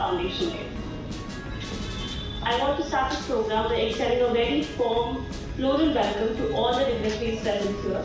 foundation laid. I want to start this program by extending a very warm floral welcome to all the dignitaries present here.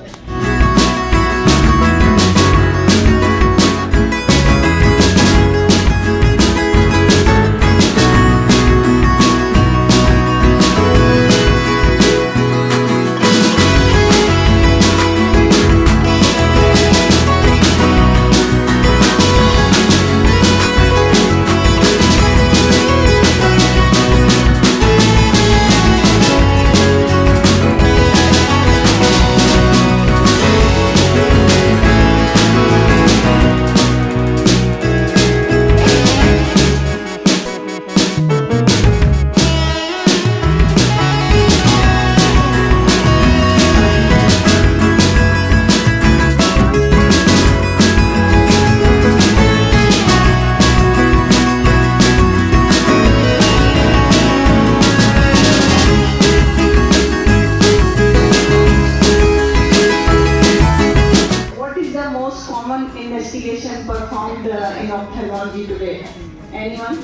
Investigation performed in ophthalmology today. Anyone?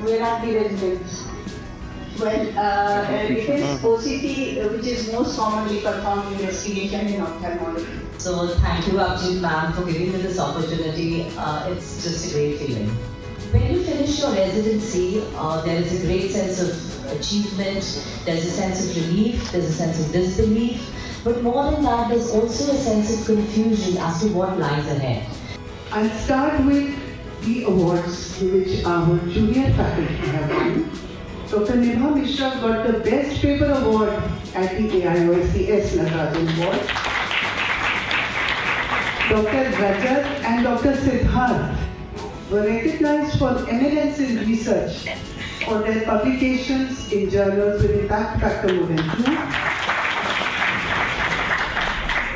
Where are the residents? Well, it is OCT which is most commonly performed investigation in ophthalmology. So thank you Abhijit ma'am for giving me this opportunity. It's just a great feeling. When you finish your residency, there is a great sense of achievement, there's a sense of relief, there's a sense of disbelief. But more than that, there's also a sense of confusion as to what lies ahead. I'll start with the awards which our junior faculty have won. Dr. Nibha Mishra got the Best Paper Award at the AIOSC S. Natarajan Award. Dr. Rajat and Dr. Siddharth were recognized for eminence in research for their publications in journals with impact factor more than 2.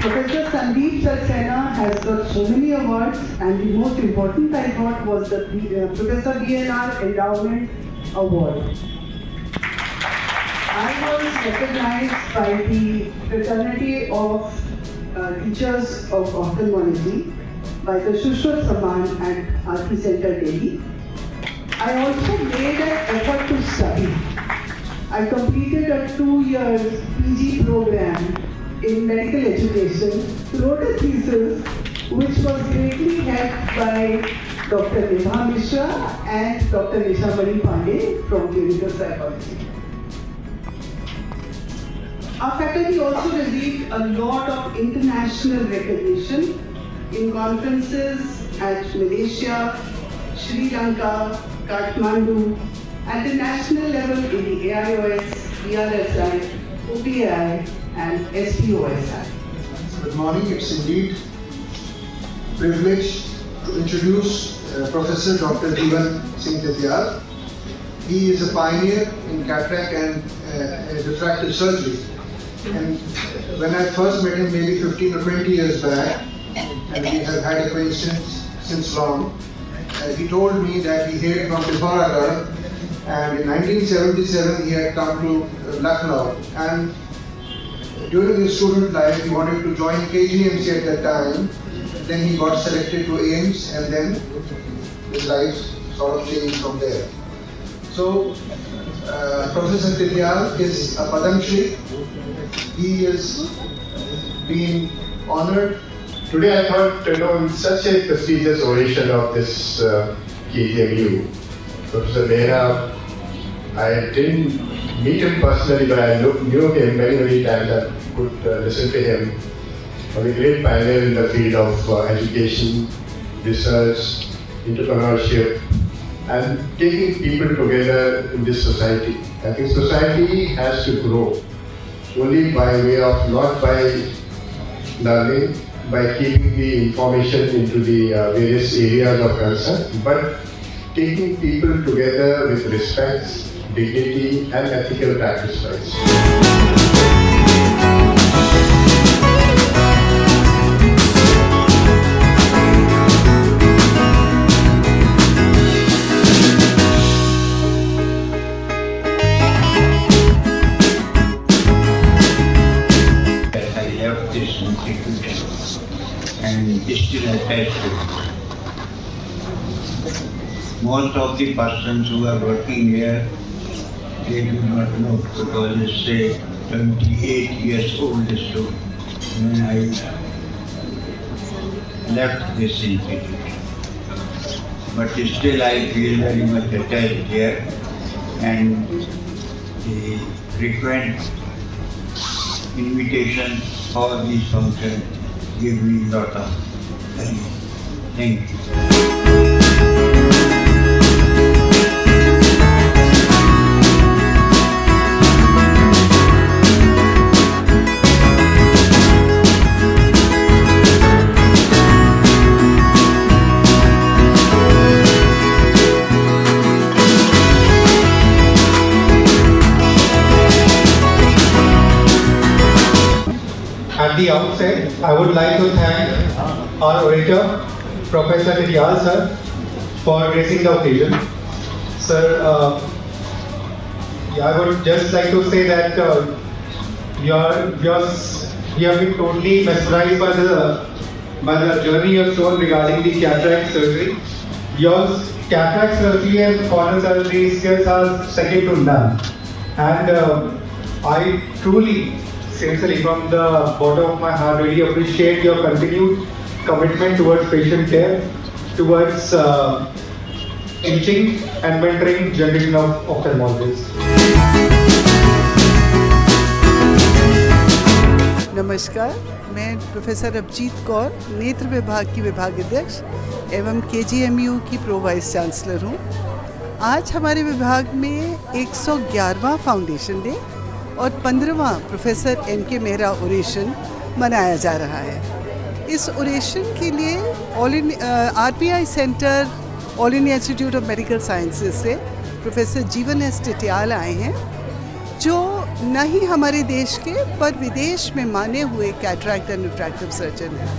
Professor Sandeep Saxena has got so many awards, and the most important I got was the Professor BNR Endowment Award. I was recognized by the fraternity of teachers of ophthalmology by the Shushwat Samman at Aarti Center, Delhi. I also made an effort to study. I completed a 2-year PG program in medical education, wrote a thesis which was greatly helped by Dr. Nibha Mishra and Dr. Nishamani Pandey from clinical psychology. Our faculty also received a lot of international recognition in conferences at Malaysia, Sri Lanka, Kathmandu, at the national level in the AIOS, BRSI, OPAI, and SPOSI. Good morning. It's indeed privilege to introduce Professor Dr. Jeevan Singh Tetial. He is a pioneer in cataract and refractive surgery. And when I first met him maybe 15 or 20 years back, and we have had acquaintance since long, he told me that he hailed from Pithauragarh, and in 1977 he had come to Lucknow. And during his student life, he wanted to join KGMC at that time. Then he got selected to AIIMS, and then his life sort of changed from there. So, Professor Tetial is a Padam Shri. He is being honored. Today I thought, in such a prestigious ovation of this KGMU, Professor Mehra, I didn't meet him personally, but I knew him many times. I could listen to him. A great pioneer in the field of education, research, entrepreneurship, and taking people together in this society. I think society has to grow only by way of, not by learning, by keeping the information into the various areas of concern, but taking people together with respect, dignity, and ethical practice. I left this institution and still attached to it. most of the persons who are working here, they do not know because it's a 28 years old story when I left this institute. But still I feel very much attached here, and the frequent invitation for these functions give me a lot of value. Thank you. At the outset, I would like to thank our orator, Professor Nityal sir, for gracing the occasion. Sir, I would just like to say that we have been totally mesmerized by the journey you have shown regarding the cataract surgery. Your cataract surgery and cornea surgery skills are second to none. And I truly, sincerely, from the bottom of my heart, really appreciate your continued commitment towards patient care, towards teaching and mentoring generation of ophthalmologists. नमस्कार, मैं professor Abhijit Kaur, नेत्र विभाग की विभागाध्यक्ष एवं KGMU की pro vice chancellor हूँ। आज हमारे विभाग में 111वां फाउंडेशन डे और 15वां प्रोफेसर MK मेहरा ओरेशन मनाया जा रहा है। इस ओरेशन के लिए RPI centre, all India institute of medical sciences से प्रोफेसर जीवन एस टिटियाल आए हैं, जो न ही हमारे देश के पर विदेश में माने हुए कैटरैक्ट एंड रिफ्रैक्टिव सर्जन हैं।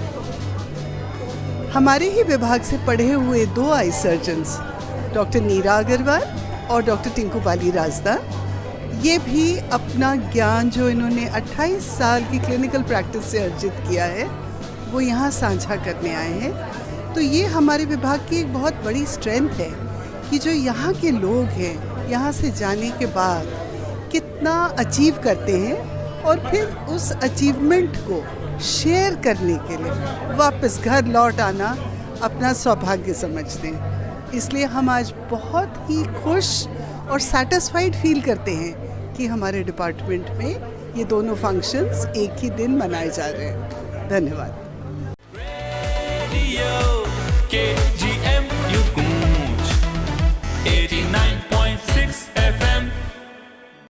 हमारे ही विभाग से पढ़े हुए 2 आई सर्जन्स, डॉक्टर नीरा अग्रवाल और डॉक्टर टिंकू बाली राजदार, ये भी अपना ज्ञान जो इन्होंने 28 साल की क्लिनिकल प्रैक्टिस से अर्जित किया है, वो यहाँ साझा करने आए हैं। तो ये हमारे विभाग की एक बहुत बड़ी स्ट्रेंथ है कि जो यहाँ के लोग हैं, यहाँ से जाने के बाद कितना अचीव करते हैं और फिर उस अचीवमेंट को शेयर करने के लिए वापस घर लौट आना अपना सौभाग्य समझते हैं। इसलिए हम आज बहुत ही खुश और सैटिस्फाइड फील करते हैं कि हमारे डिपार्टमेंट में ये दोनों फंक्शंस एक ही दिन मनाए जा रहे हैं। धन्यवाद।